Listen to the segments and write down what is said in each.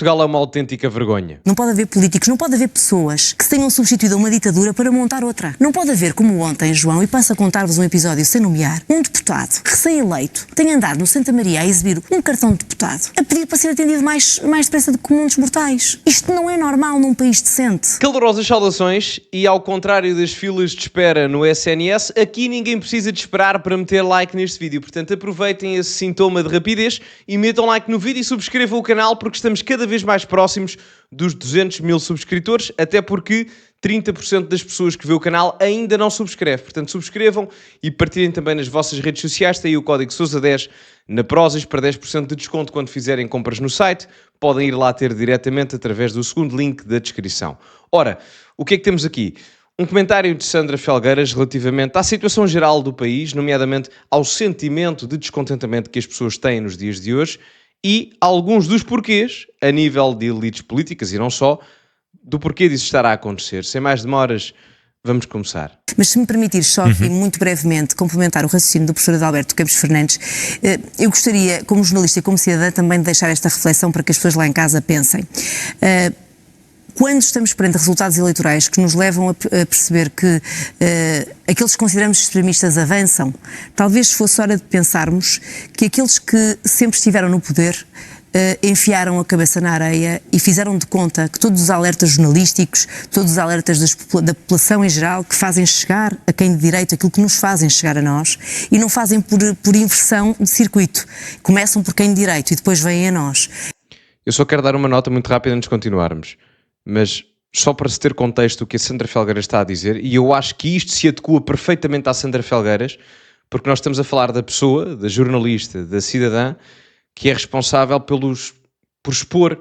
Portugal é uma autêntica vergonha. Não pode haver políticos, não pode haver pessoas que se tenham substituído a uma ditadura para montar outra. Não pode haver, como ontem, João, e passo a contar-vos um episódio sem nomear, um deputado recém-eleito tenha andado no Santa Maria a exibir um cartão de deputado, a pedir para ser atendido mais depressa do que comum dos mortais. Isto não é normal num país decente. Calorosas saudações e, ao contrário das filas de espera no SNS, aqui ninguém precisa de esperar para meter like neste vídeo. Portanto, aproveitem esse sintoma de rapidez e metam like no vídeo e subscrevam o canal, porque estamos cada vez mais próximos dos 200 mil subscritores, até porque 30% das pessoas que vê o canal ainda não subscreve. Portanto, subscrevam e partilhem também nas vossas redes sociais. Tem aí o código SOUSA10 na Prozis para 10% de desconto quando fizerem compras no site. Podem ir lá ter diretamente através do segundo link da descrição. Ora, o que é que temos aqui? Um comentário de Sandra Felgueiras relativamente à situação geral do país, nomeadamente ao sentimento de descontentamento que as pessoas têm nos dias de hoje e alguns dos porquês, a nível de elites políticas e não só, do porquê disso estar a acontecer. Sem mais demoras, vamos começar. Mas se me permitir só aqui, muito brevemente, complementar o raciocínio do professor Adalberto Campos Fernandes, eu gostaria, como jornalista e como cidadã, também de deixar esta reflexão para que as pessoas lá em casa pensem. Quando estamos perante resultados eleitorais que nos levam a perceber que aqueles que consideramos extremistas avançam, talvez fosse hora de pensarmos que aqueles que sempre estiveram no poder enfiaram a cabeça na areia e fizeram de conta que todos os alertas jornalísticos, todos os alertas da população em geral, que fazem chegar a quem de direito aquilo que nos fazem chegar a nós, e não fazem por inversão de circuito. Começam por quem de direito e depois vêm a nós. Eu só quero dar uma nota muito rápida antes de continuarmos. Mas só para se ter contexto o que a Sandra Felgueiras está a dizer, e eu acho que isto se adequa perfeitamente à Sandra Felgueiras, porque nós estamos a falar da pessoa, da jornalista, da cidadã, que é responsável por expor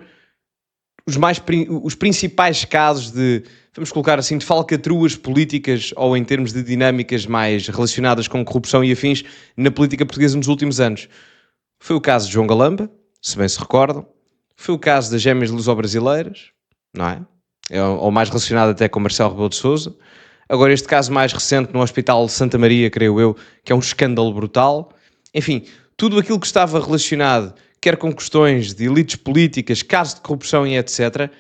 os principais casos de, vamos colocar assim, de falcatruas políticas ou em termos de dinâmicas mais relacionadas com corrupção e afins na política portuguesa nos últimos anos. Foi o caso de João Galamba, se bem se recordam, foi o caso das Gêmeas Luso-Brasileiras, não é? Ou mais relacionado até com Marcelo Rebelo de Sousa. Agora este caso mais recente no Hospital de Santa Maria, creio eu, que é um escândalo brutal. Enfim, tudo aquilo que estava relacionado, quer com questões de elites políticas, casos de corrupção e etc.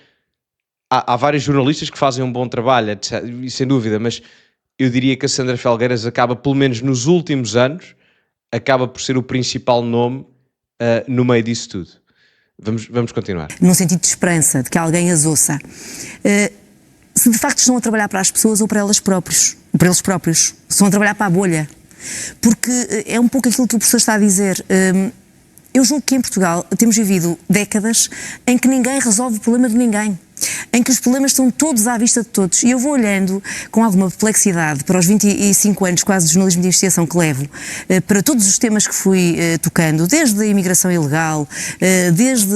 Há vários jornalistas que fazem um bom trabalho, etc, sem dúvida, mas eu diria que a Sandra Felgueiras acaba, pelo menos nos últimos anos, acaba por ser o principal nome no meio disso tudo. Vamos continuar. Num sentido de esperança, de que alguém as ouça. Se de facto estão a trabalhar para as pessoas ou para eles próprios. Estão a trabalhar para a bolha. Porque é um pouco aquilo que o professor está a dizer. Eu julgo que em Portugal temos vivido décadas em que ninguém resolve o problema de ninguém. Em que os problemas estão todos à vista de todos. E eu vou olhando com alguma perplexidade para os 25 anos quase de jornalismo de investigação que levo, para todos os temas que fui tocando, desde a imigração ilegal, desde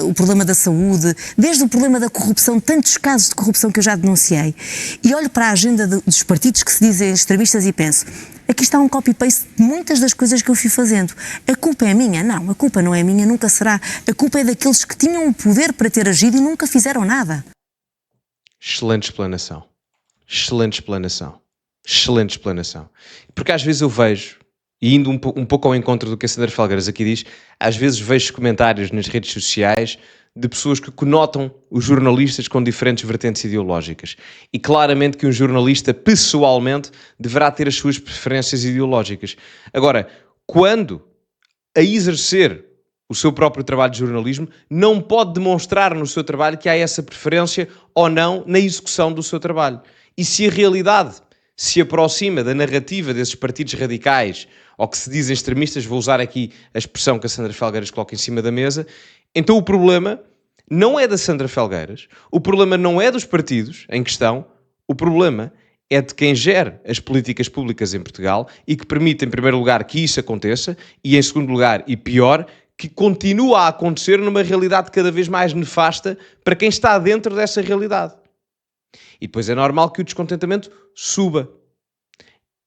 o problema da saúde, desde o problema da corrupção, tantos casos de corrupção que eu já denunciei, e olho para a agenda dos partidos que se dizem extremistas e penso, aqui está um copy-paste de muitas das coisas que eu fui fazendo. A culpa é minha? Não, a culpa não é minha, nunca será. A culpa é daqueles que tinham o poder para ter agido e nunca fizeram nada. Excelente explanação. Excelente explanação. Excelente explanação. Porque às vezes eu vejo, e indo um pouco ao encontro do que a Sandra Felgueiras aqui diz, às vezes vejo comentários nas redes sociais de pessoas que conotam os jornalistas com diferentes vertentes ideológicas. E claramente que um jornalista, pessoalmente, deverá ter as suas preferências ideológicas. Agora, quando a exercer o seu próprio trabalho de jornalismo, não pode demonstrar no seu trabalho que há essa preferência ou não na execução do seu trabalho. E se a realidade se aproxima da narrativa desses partidos radicais, ou que se dizem extremistas, vou usar aqui a expressão que a Sandra Felgueiras coloca em cima da mesa, então o problema não é da Sandra Felgueiras, o problema não é dos partidos em questão, o problema é de quem gera as políticas públicas em Portugal e que permite, em primeiro lugar, que isso aconteça e, em segundo lugar, e pior, que continua a acontecer numa realidade cada vez mais nefasta para quem está dentro dessa realidade. E depois é normal que o descontentamento suba.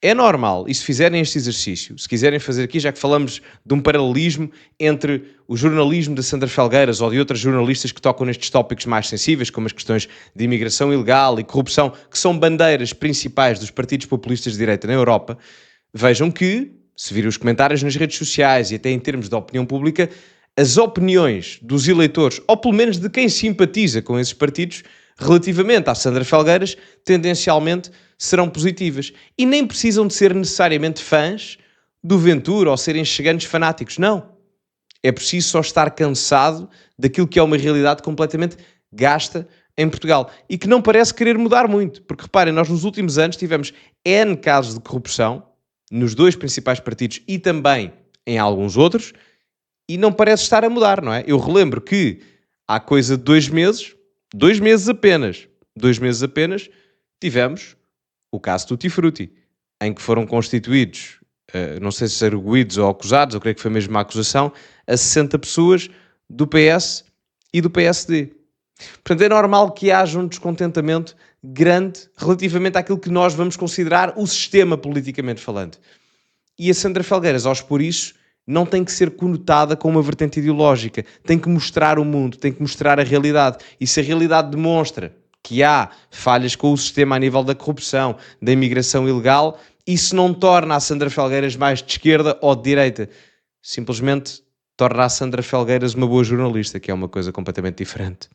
É normal, e se fizerem este exercício, se quiserem fazer aqui, já que falamos de um paralelismo entre o jornalismo de Sandra Felgueiras ou de outras jornalistas que tocam nestes tópicos mais sensíveis, como as questões de imigração ilegal e corrupção, que são bandeiras principais dos partidos populistas de direita na Europa, vejam que, se virem os comentários nas redes sociais e até em termos de opinião pública, as opiniões dos eleitores, ou pelo menos de quem simpatiza com esses partidos, relativamente à Sandra Felgueiras, tendencialmente serão positivas. E nem precisam de ser necessariamente fãs do Ventura ou serem chegantes fanáticos. Não. É preciso só estar cansado daquilo que é uma realidade completamente gasta em Portugal e que não parece querer mudar muito. Porque reparem, nós nos últimos anos tivemos N casos de corrupção nos dois principais partidos e também em alguns outros e não parece estar a mudar, não é? Eu relembro que há coisa de 2 meses apenas, tivemos o caso Tutti Frutti, em que foram constituídos, não sei se arguidos ou acusados, eu creio que foi mesmo uma acusação, a 60 pessoas do PS e do PSD. Portanto, é normal que haja um descontentamento grande relativamente àquilo que nós vamos considerar o sistema politicamente falando. E a Sandra Felgueiras, ao expor isso, não tem que ser conotada com uma vertente ideológica. Tem que mostrar o mundo, tem que mostrar a realidade. E se a realidade demonstra que há falhas com o sistema a nível da corrupção, da imigração ilegal, isso não torna a Sandra Felgueiras mais de esquerda ou de direita. Simplesmente torna a Sandra Felgueiras uma boa jornalista, que é uma coisa completamente diferente.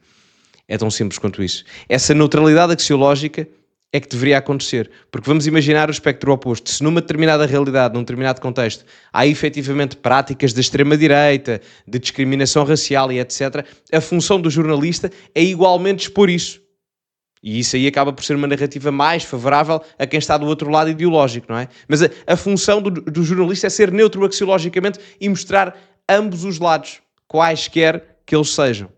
É tão simples quanto isso. Essa neutralidade axiológica é que deveria acontecer. Porque vamos imaginar o espectro oposto. Se numa determinada realidade, num determinado contexto, há efetivamente práticas da extrema-direita, de discriminação racial e etc., a função do jornalista é igualmente expor isso. E isso aí acaba por ser uma narrativa mais favorável a quem está do outro lado ideológico, não é? Mas a função do jornalista é ser neutro axiologicamente e mostrar ambos os lados, quaisquer que eles sejam.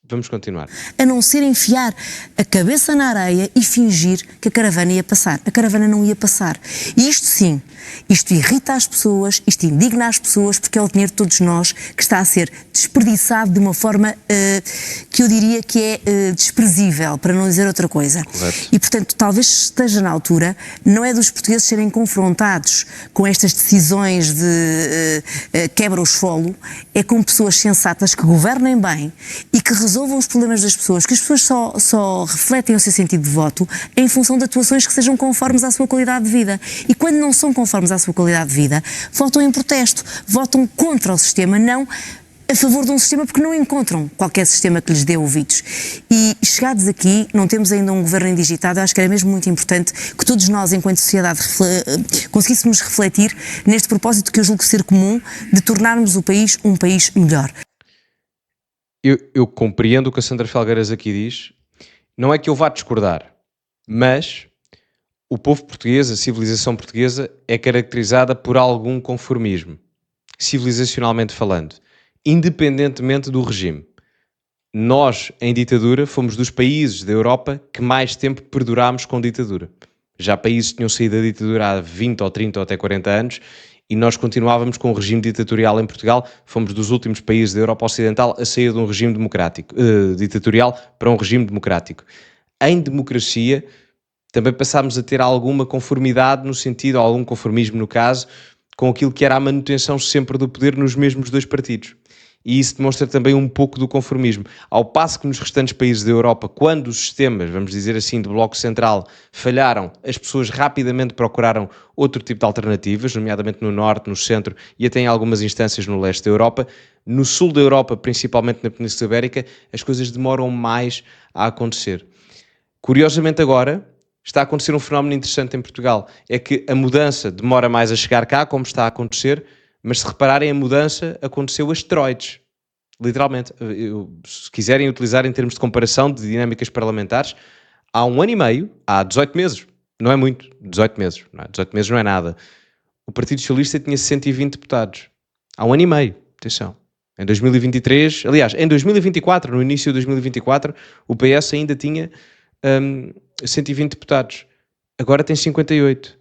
Vamos continuar. A não ser enfiar a cabeça na areia e fingir que a caravana ia passar. A caravana não ia passar. E isto sim, isto irrita as pessoas, isto indigna as pessoas, porque é o dinheiro de todos nós que está a ser desperdiçado de uma forma que eu diria que é desprezível, para não dizer outra coisa. Correto. E portanto, talvez esteja na altura, não é dos portugueses serem confrontados com estas decisões de quebra-o-esfolo, é com pessoas sensatas que governem bem e que resolvam os problemas das pessoas, que as pessoas só refletem o seu sentido de voto em função de atuações que sejam conformes à sua qualidade de vida. E quando não são conformes à sua qualidade de vida, votam em protesto, votam contra o sistema, não a favor de um sistema, porque não encontram qualquer sistema que lhes dê ouvidos. E chegados aqui, não temos ainda um governo indigitado. Eu acho que era mesmo muito importante que todos nós, enquanto sociedade, conseguíssemos refletir neste propósito que eu julgo ser comum, de tornarmos o país um país melhor. Eu compreendo o que a Sandra Felgueiras aqui diz. Não é que eu vá discordar, mas o povo português, a civilização portuguesa, é caracterizada por algum conformismo, civilizacionalmente falando, independentemente do regime. Nós, em ditadura, fomos dos países da Europa que mais tempo perdurámos com ditadura. Já países que tinham saído da ditadura há 20 ou 30 ou até 40 anos e nós continuávamos com um regime ditatorial em Portugal. Fomos dos últimos países da Europa Ocidental a sair de um regime ditatorial para um regime democrático. Em democracia, também passámos a ter alguma conformidade no sentido, ou algum conformismo no caso, com aquilo que era a manutenção sempre do poder nos mesmos dois partidos. E isso demonstra também um pouco do conformismo. Ao passo que nos restantes países da Europa, quando os sistemas, vamos dizer assim, de bloco central falharam, as pessoas rapidamente procuraram outro tipo de alternativas, nomeadamente no norte, no centro e até em algumas instâncias no leste da Europa. No sul da Europa, principalmente na Península Ibérica, as coisas demoram mais a acontecer. Curiosamente agora, está a acontecer um fenómeno interessante em Portugal. É que a mudança demora mais a chegar cá, como está a acontecer, mas se repararem, a mudança aconteceu a esteroides. Literalmente. Se quiserem utilizar em termos de comparação de dinâmicas parlamentares, há 1 ano e meio, há 18 meses, não é muito, 18 meses, não é? 18 meses não é nada. O Partido Socialista tinha 120 deputados. Há 1 ano e meio, atenção. Em 2023, aliás, em 2024, no início de 2024, o PS ainda tinha 120 deputados. Agora tem 58.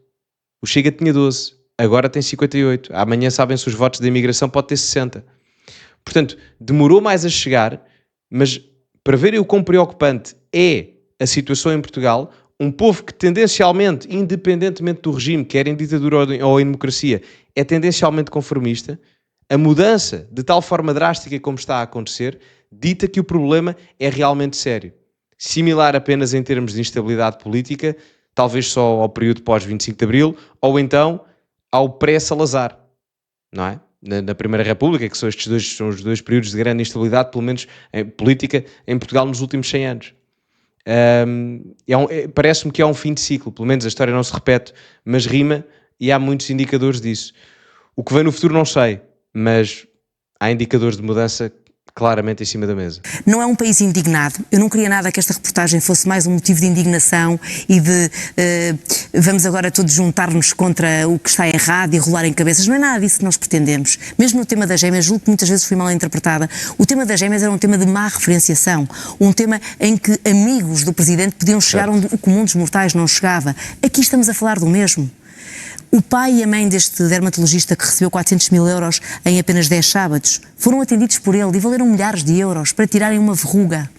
O Chega tinha 12. Agora tem 58. Amanhã, sabem-se os votos da imigração, pode ter 60. Portanto, demorou mais a chegar, mas para verem o quão preocupante é a situação em Portugal, um povo que tendencialmente, independentemente do regime, quer em ditadura ou em democracia, é tendencialmente conformista, a mudança de tal forma drástica como está a acontecer, dita que o problema é realmente sério. Similar apenas em termos de instabilidade política, talvez só ao período pós-25 de Abril, ou então ao pré-Salazar, não é? na Primeira República, que são são os dois períodos de grande instabilidade, pelo menos em política, em Portugal nos últimos 100 anos. Parece-me que é um fim de ciclo, pelo menos a história não se repete, mas rima, e há muitos indicadores disso. O que vem no futuro não sei, mas há indicadores de mudança claramente em cima da mesa. Não é um país indignado. Eu não queria nada que esta reportagem fosse mais um motivo de indignação e de vamos agora todos juntar-nos contra o que está errado e rolar em cabeças. Não é nada disso que nós pretendemos. Mesmo no tema das gêmeas, julgo que muitas vezes fui mal interpretada. O tema das gêmeas era um tema de má referenciação. Um tema em que amigos do Presidente podiam chegar onde o comum dos mortais não chegava. Aqui estamos a falar do mesmo. O pai e a mãe deste dermatologista que recebeu 400 mil euros em apenas 10 sábados foram atendidos por ele e valeram milhares de euros para tirarem uma verruga.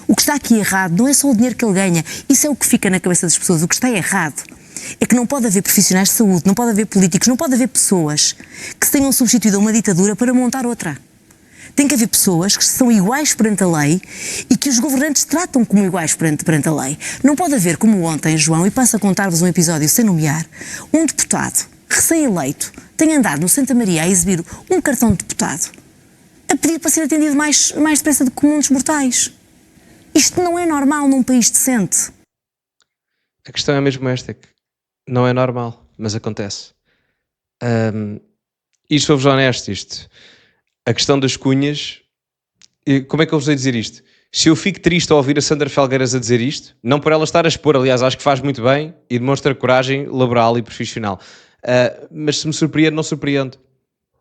O que está aqui errado não é só o dinheiro que ele ganha, isso é o que fica na cabeça das pessoas. O que está errado é que não pode haver profissionais de saúde, não pode haver políticos, não pode haver pessoas que se tenham substituído uma ditadura para montar outra. Tem que haver pessoas que são iguais perante a lei e que os governantes tratam como iguais perante a lei. Não pode haver, como ontem, João, e passo a contar-vos um episódio sem nomear, um deputado recém-eleito tem andado no Santa Maria a exibir um cartão de deputado a pedir para ser atendido mais depressa do que comum dos mortais. Isto não é normal num país decente. A questão é mesmo esta, que não é normal, mas acontece. Isto, sou-vos honesto, a questão das cunhas, como é que eu vos hei dizer isto? Se eu fico triste ao ouvir a Sandra Felgueiras a dizer isto, não por ela estar a expor, aliás, acho que faz muito bem e demonstra coragem laboral e profissional, mas se me surpreende, não surpreende,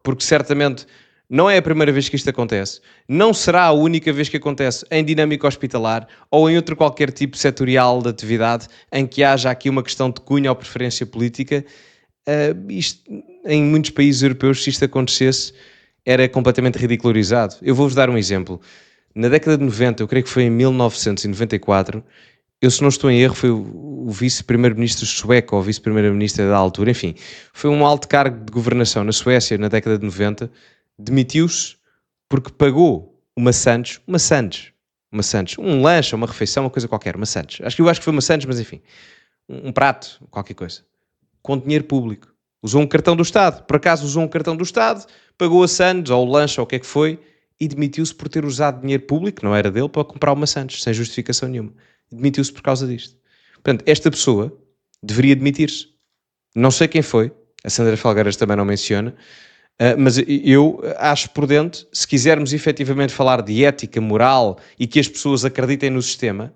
porque certamente não é a primeira vez que isto acontece, não será a única vez que acontece em dinâmica hospitalar ou em outro qualquer tipo setorial de atividade em que haja aqui uma questão de cunha ou preferência política. Em muitos países europeus, se isto acontecesse, era completamente ridicularizado. Eu vou-vos dar um exemplo. Na década de 90, eu creio que foi em 1994, eu, se não estou em erro, foi o vice-primeiro-ministro sueco ou vice-primeira-ministra da altura, enfim, foi um alto cargo de governação na Suécia na década de 90, demitiu-se porque pagou uma Santos, um lanche, uma refeição, uma coisa qualquer, uma Santos. Acho que foi uma Santos, mas enfim, um prato, qualquer coisa, com dinheiro público. Usou um cartão do Estado, por acaso usou um cartão do Estado, pagou a Santos, ou o lanche, ou o que é que foi, e demitiu-se por ter usado dinheiro público, não era dele, para comprar uma Santos, sem justificação nenhuma. Demitiu-se por causa disto. Portanto, esta pessoa deveria demitir-se. Não sei quem foi, a Sandra Felgueiras também não menciona, mas eu acho prudente, se quisermos efetivamente falar de ética, moral, e que as pessoas acreditem no sistema,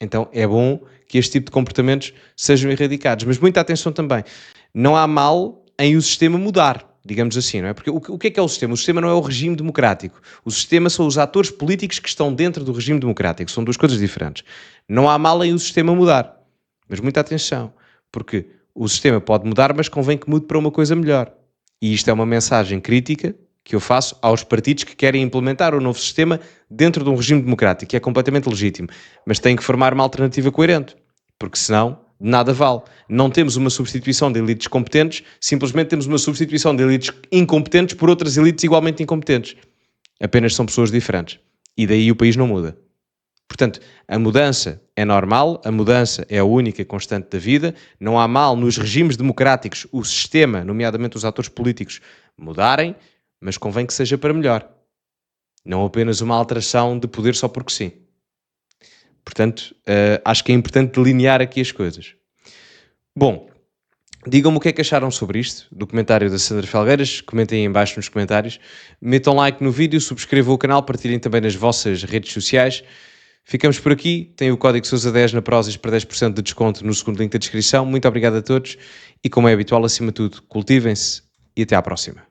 então é bom que este tipo de comportamentos sejam erradicados. Mas muita atenção também. Não há mal em o sistema mudar, digamos assim, não é? Porque o que é o sistema? O sistema não é o regime democrático. O sistema são os atores políticos que estão dentro do regime democrático. São duas coisas diferentes. Não há mal em o sistema mudar. Mas muita atenção, porque o sistema pode mudar, mas convém que mude para uma coisa melhor. E isto é uma mensagem crítica que eu faço aos partidos que querem implementar o novo sistema dentro de um regime democrático, que é completamente legítimo. Mas têm que formar uma alternativa coerente, porque senão de nada vale. Não temos uma substituição de elites competentes, simplesmente temos uma substituição de elites incompetentes por outras elites igualmente incompetentes. Apenas são pessoas diferentes. E daí o país não muda. Portanto, a mudança é normal, a mudança é a única constante da vida, não há mal nos regimes democráticos, o sistema, nomeadamente os atores políticos, mudarem, mas convém que seja para melhor. Não apenas uma alteração de poder só porque sim. Portanto, acho que é importante delinear aqui as coisas. Bom, digam-me o que é que acharam sobre isto, do comentário da Sandra Felgueiras, comentem aí em baixo nos comentários, metam like no vídeo, subscrevam o canal, partilhem também nas vossas redes sociais. Ficamos por aqui, tem o código SOUSA10 na Prozis para 10% de desconto no segundo link da descrição. Muito obrigado a todos e, como é habitual, acima de tudo, cultivem-se e até à próxima.